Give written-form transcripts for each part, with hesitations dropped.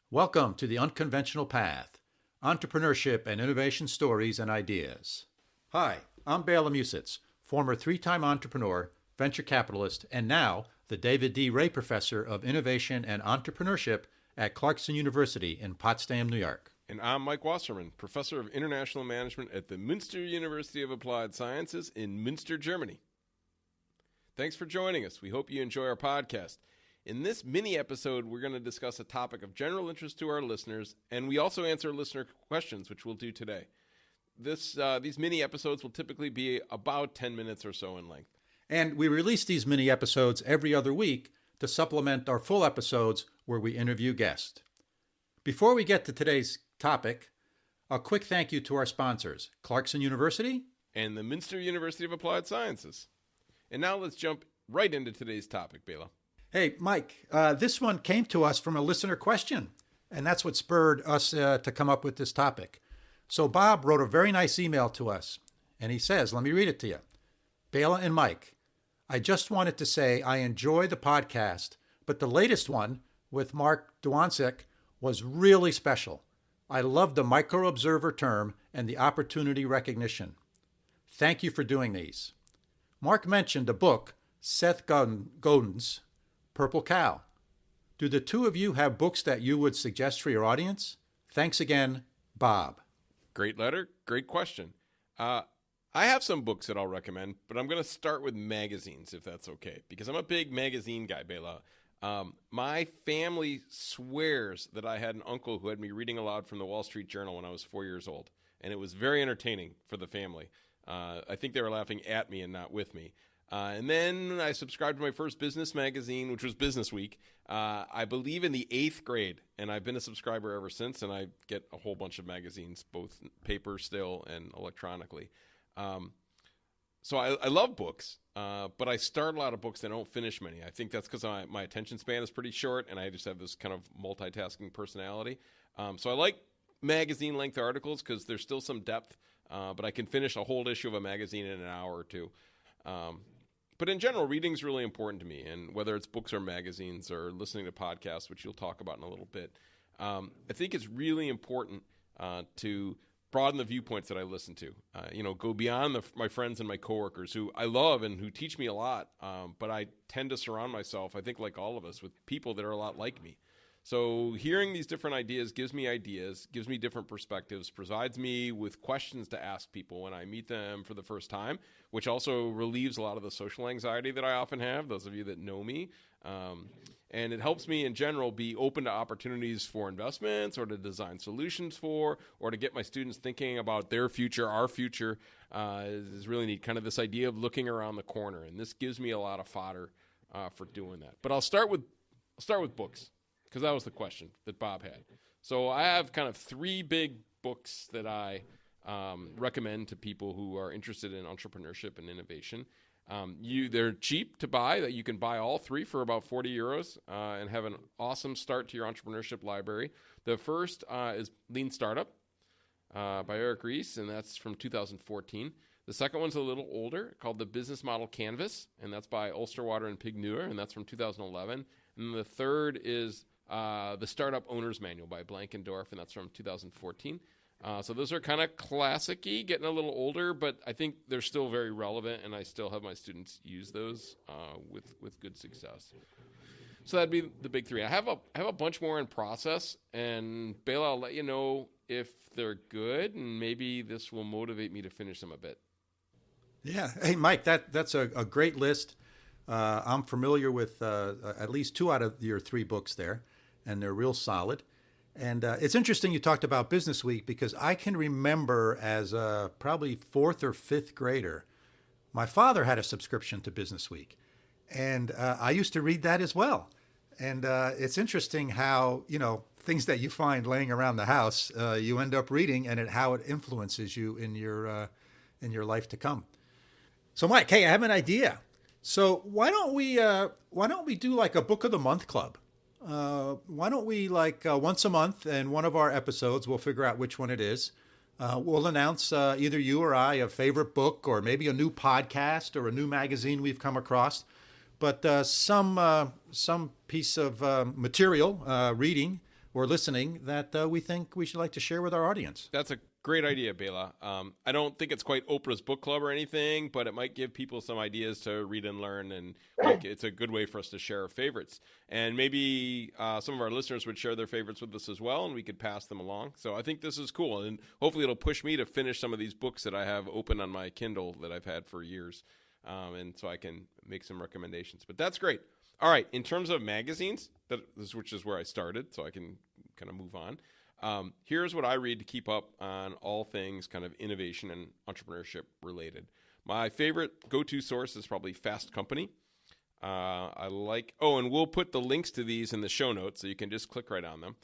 Welcome to The Unconventional Path, Entrepreneurship and Innovation Stories and Ideas. Hi, I'm Bela and Mike, former three-time entrepreneur, venture capitalist, and now the David D. Ray Professor of Innovation and Entrepreneurship at Clarkson University in Potsdam, New York. And I'm Mike Wasserman, Professor of International Management at the Münster University of Applied Sciences in Münster, Germany. Thanks for joining us. We hope you enjoy our podcast. In this mini episode, we're going to discuss a topic of general interest to our listeners, and we also answer listener questions, which we'll do today. These mini episodes will typically be about 10 minutes or so in length. And we release these mini episodes every other week to supplement our full episodes where we interview guests. Before we get to today's topic, a quick thank you to our sponsors, Clarkson University and the Münster University of Applied Sciences. And now let's jump right into today's topic, Bela. Hey, Mike, this one came to us from a listener question, and that's what spurred us to come up with this topic. So Bob wrote a very nice email to us, and he says, let me read it to you. Bela and Mike, I just wanted to say I enjoy the podcast, but the latest one with Mark Dzwonczyk was really special. I love the micro-observer term and the opportunity recognition. Thank you for doing these. Mark mentioned a book, Seth Godin's Purple Cow. Do the two of you have books that you would suggest for your audience? Thanks again, Bob. Great letter, great question. I have some books that I'll recommend, but I'm going to start with magazines, if that's okay, because I'm a big magazine guy, Bela. My family swears that I had an uncle who had me reading aloud from the Wall Street Journal when I was 4 years old, and it was very entertaining for the family. I think they were laughing at me and not with me. And then I subscribed to my first business magazine, which was Business Week, I believe in the 8th grade, and I've been a subscriber ever since, and I get a whole bunch of magazines, both paper still and electronically. So I love books, but I start a lot of books and I don't finish many. I think that's because my attention span is pretty short, and I just have this kind of multitasking personality. So I like magazine-length articles because there's still some depth, but I can finish a whole issue of a magazine in an hour or two. But in general, reading is really important to me, and whether it's books or magazines or listening to podcasts, which you'll talk about in a little bit, I think it's really important to broaden the viewpoints that I listen to. Go beyond my friends and my coworkers who I love and who teach me a lot, but I tend to surround myself, I think like all of us, with people that are a lot like me. So hearing these different ideas, gives me different perspectives, provides me with questions to ask people when I meet them for the first time, which also relieves a lot of the social anxiety that I often have, those of you that know me. And it helps me in general be open to opportunities for investments or to design solutions for, or to get my students thinking about their future, our future, is really neat. Kind of this idea of looking around the corner. And this gives me a lot of fodder for doing that. But I'll start with books, because that was the question that Bob had. So I have kind of 3 big books that I recommend to people who are interested in entrepreneurship and innovation. They're cheap to buy, that you can buy all 3 for about 40 euros and have an awesome start to your entrepreneurship library. The first is Lean Startup by Ries, and that's from 2014. The second one's a little older, called The Business Model Canvas, and that's by Osterwalder and Pigneur, and that's from 2011. And the third is The Startup Owner's Manual by Blank and Dorf, and that's from 2014. So those are kind of classic-y, getting a little older, but I think they're still very relevant, and I still have my students use those with good success. So that'd be the big 3. I have a bunch more in process, and Bela, I'll let you know if they're good, and maybe this will motivate me to finish them a bit. Yeah. Hey, Mike, that's a great list. I'm familiar with at least 2 out of your 3 books there, and they're real solid. And it's interesting you talked about Business Week, because I can remember as a probably 4th or 5th grader, my father had a subscription to Business Week, and I used to read that as well. And it's interesting how, things that you find laying around the house, you end up reading, and how it influences you in your life to come. So, Mike, hey, I have an idea. So why don't we do like a book of the month club? Why don't we once a month, and one of our episodes, we'll figure out which one it is. We'll announce either you or I a favorite book, or maybe a new podcast or a new magazine we've come across. But some piece of material, reading or listening that we think we should like to share with our audience. That's a great idea, Bela. I don't think it's quite Oprah's book club or anything, but it might give people some ideas to read and learn, and it's a good way for us to share our favorites. And maybe some of our listeners would share their favorites with us as well, and we could pass them along. So I think this is cool, and hopefully it'll push me to finish some of these books that I have open on my Kindle that I've had for years, and so I can make some recommendations. But that's great. All right, in terms of magazines, which is where I started, so I can kind of move on. Here's what I read to keep up on all things kind of innovation and entrepreneurship related. My favorite go-to source is probably Fast Company. And we'll put the links to these in the show notes so you can just click right on them.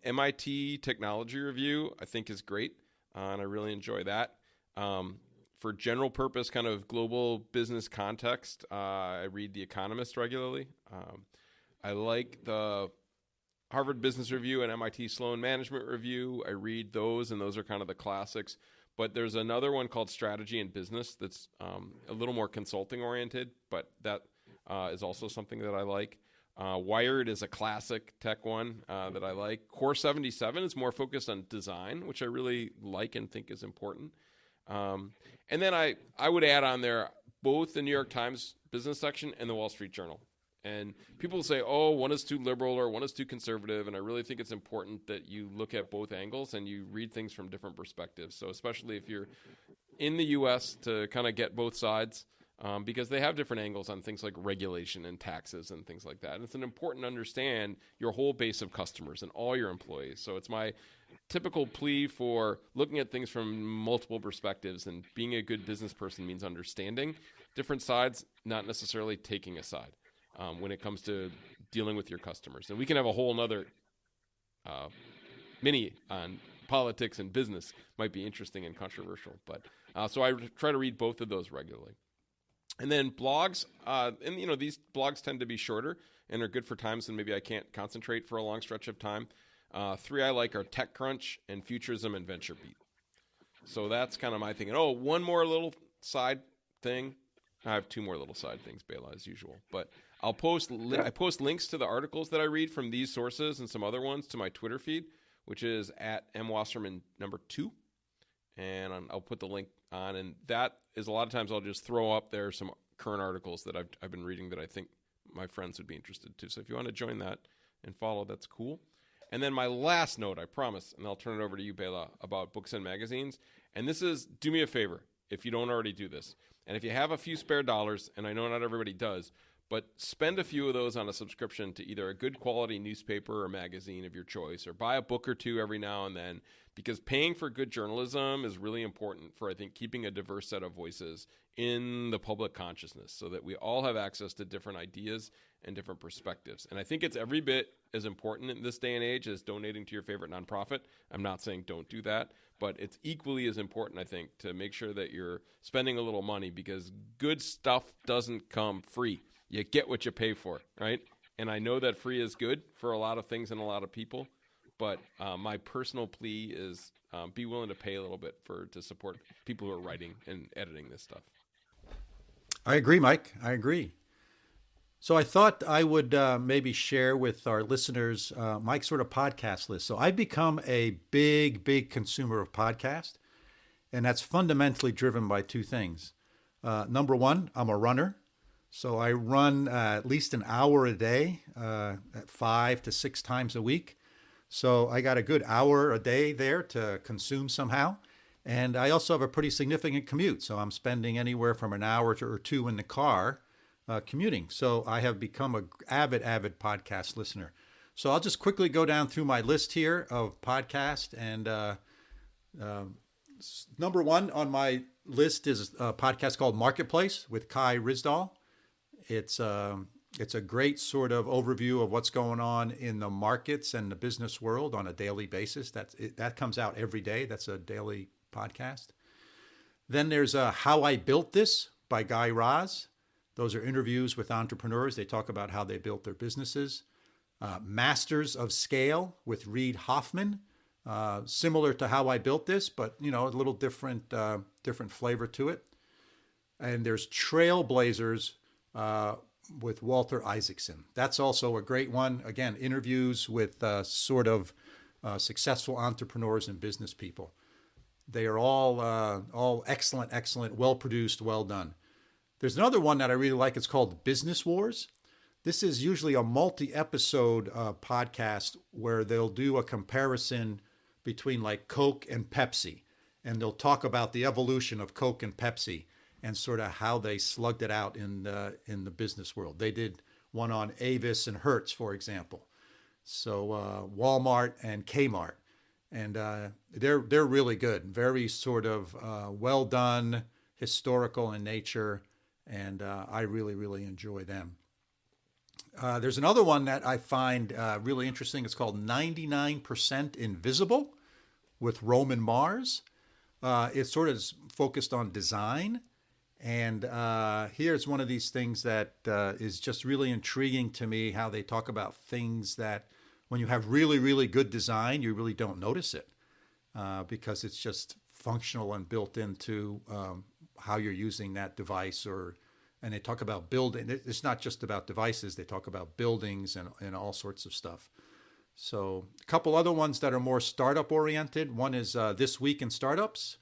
MIT Technology Review, I think, is great, and I really enjoy that. For general purpose kind of global business context, I read The Economist regularly. I like the Harvard Business Review and MIT Sloan Management Review. I read those, and those are kind of the classics. But there's another one called Strategy and Business that's a little more consulting oriented, but that is also something that I like. Wired is a classic tech one that I like. Core 77 is more focused on design, which I really like and think is important. And then I would add on there both the New York Times business section and the Wall Street Journal. And people say, oh, one is too liberal or one is too conservative. And I really think it's important that you look at both angles and you read things from different perspectives. So especially if you're in the U.S. to kind of get both sides, because they have different angles on things like regulation and taxes and things like that. And it's important to understand your whole base of customers and all your employees. So it's my typical plea for looking at things from multiple perspectives, and being a good business person means understanding different sides, not necessarily taking a side. When it comes to dealing with your customers. And we can have a whole nother mini on politics and business. Might be interesting and controversial. But so I try to read both of those regularly. And then blogs, these blogs tend to be shorter and are good for times when maybe I can't concentrate for a long stretch of time. Three I like are TechCrunch and Futurism and VentureBeat. So that's kind of my thing. And one more little side thing. I have two more little side things, Bela, as usual. But I post links to the articles that I read from these sources and some other ones to my Twitter feed, which is at mwasserman2. And I'll put the link on. And that is a lot of times I'll just throw up there some current articles that I've been reading that I think my friends would be interested to. So if you want to join that and follow, that's cool. And then my last note, I promise, and I'll turn it over to you, Bela, about books and magazines. And this is, do me a favor if you don't already do this. And if you have a few spare dollars, and I know not everybody does, but spend a few of those on a subscription to either a good quality newspaper or magazine of your choice, or buy a book or two every now and then, because paying for good journalism is really important for, I think, keeping a diverse set of voices in the public consciousness so that we all have access to different ideas and different perspectives. And I think it's every bit as important in this day and age as donating to your favorite nonprofit. I'm not saying don't do that, but it's equally as important, I think, to make sure that you're spending a little money, because good stuff doesn't come free. You get what you pay for, right? And I know that free is good for a lot of things and a lot of people, but my personal plea is be willing to pay a little bit to support people who are writing and editing this stuff. I agree, Mike. I agree. So I thought I would maybe share with our listeners Mike's sort of podcast list. So I've become a big consumer of podcasts, and that's fundamentally driven by two things. Number one, I'm a runner. So I run at least an hour a day, at 5 to 6 times a week. So I got a good hour a day there to consume somehow. And I also have a pretty significant commute. So I'm spending anywhere from an hour or two in the car commuting. So I have become an avid podcast listener. So I'll just quickly go down through my list here of podcasts. And number one on my list is a podcast called Marketplace with Kai Ryssdal. It's a great sort of overview of what's going on in the markets and the business world on a daily basis. That comes out every day. That's a daily podcast. Then there's How I Built This by Guy Ries. Those are interviews with entrepreneurs. They talk about how they built their businesses. Masters of Scale with Reid Hoffman. Similar to How I Built This, but a little different flavor to it. And there's Trailblazers with Walter Isaacson. That's also a great one. Again, interviews with successful entrepreneurs and business people. They are all excellent, well produced, well done. There's another one that I really like. It's called Business Wars. This is usually a multi-episode podcast where they'll do a comparison between like Coke and Pepsi, and they'll talk about the evolution of Coke and Pepsi and sort of how they slugged it out in the business world. They did one on Avis and Hertz, for example. So Walmart and Kmart, and they're really good. Very sort of well done, historical in nature, and I really enjoy them. There's another one that I find really interesting. It's called 99% Invisible with Roman Mars. It's sort of focused on design. And here's one of these things that is just really intriguing to me, how they talk about things that when you have really good design, you really don't notice it because it's just functional and built into how you're using that device. And they talk about building. It's not just about devices. They talk about buildings and all sorts of stuff. So a couple other ones that are more startup oriented. One is This Week in Startups.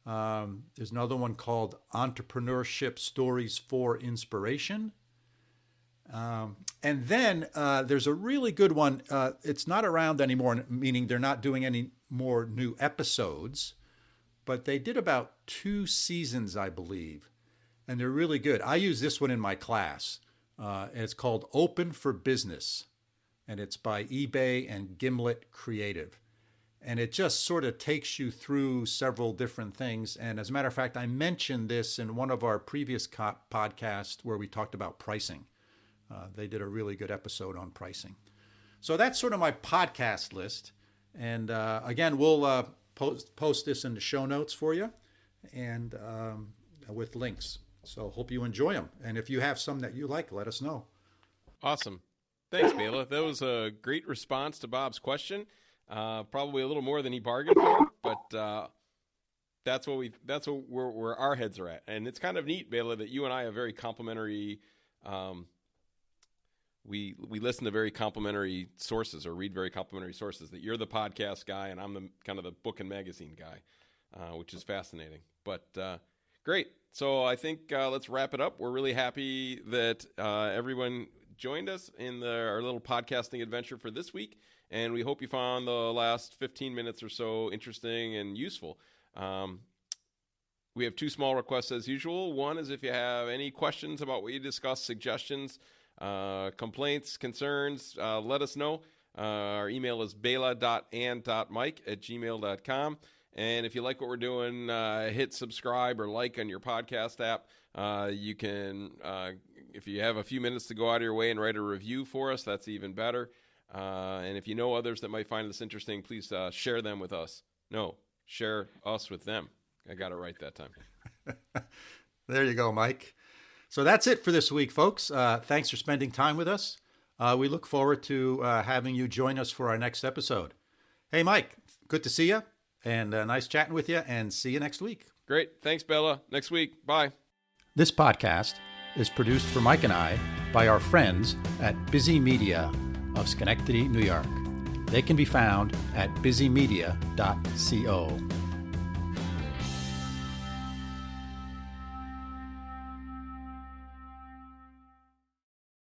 There's another one called Entrepreneurship Stories for Inspiration. And then there's a really good one. It's not around anymore, meaning they're not doing any more new episodes, but they did about 2 seasons, I believe. And they're really good. I use this one in my class. And it's called Open for Business. And it's by eBay and Gimlet Creative. And it just sort of takes you through several different things. And as a matter of fact, I mentioned this in one of our previous podcasts where we talked about pricing. They did a really good episode on pricing. So that's sort of my podcast list. And again, we'll post this in the show notes for you and with links. So hope you enjoy them. And if you have some that you like, let us know. Awesome. Thanks, Bela. That was a great response to Bob's question. Probably a little more than he bargained for, but that's where our heads are at. And it's kind of neat, Bela, that you and I have very complementary. We listen to very complementary sources or read very complementary sources. That you're the podcast guy and I'm the kind of the book and magazine guy, which is fascinating. But great. So I think let's wrap it up. We're really happy that everyone joined us in our little podcasting adventure for this week. And we hope you found the last 15 minutes or so interesting and useful. We have 2 small requests as usual. One is if you have any questions about what you discussed, suggestions, complaints, concerns, let us know. Our email is bela.and.mike@gmail.com. And if you like what we're doing, hit subscribe or like on your podcast app. You can, if you have a few minutes to go out of your way and write a review for us, that's even better. And if you know others that might find this interesting, please share them with us. No, share us with them. I got it right that time. There you go, Mike. So that's it for this week, folks. Thanks for spending time with us. We look forward to having you join us for our next episode. Hey, Mike, good to see you. And nice chatting with you, and see you next week. Great. Thanks, Bela. Next week. Bye. This podcast is produced for Mike and I by our friends at Busy Media of Schenectady, New York. They can be found at busymedia.co.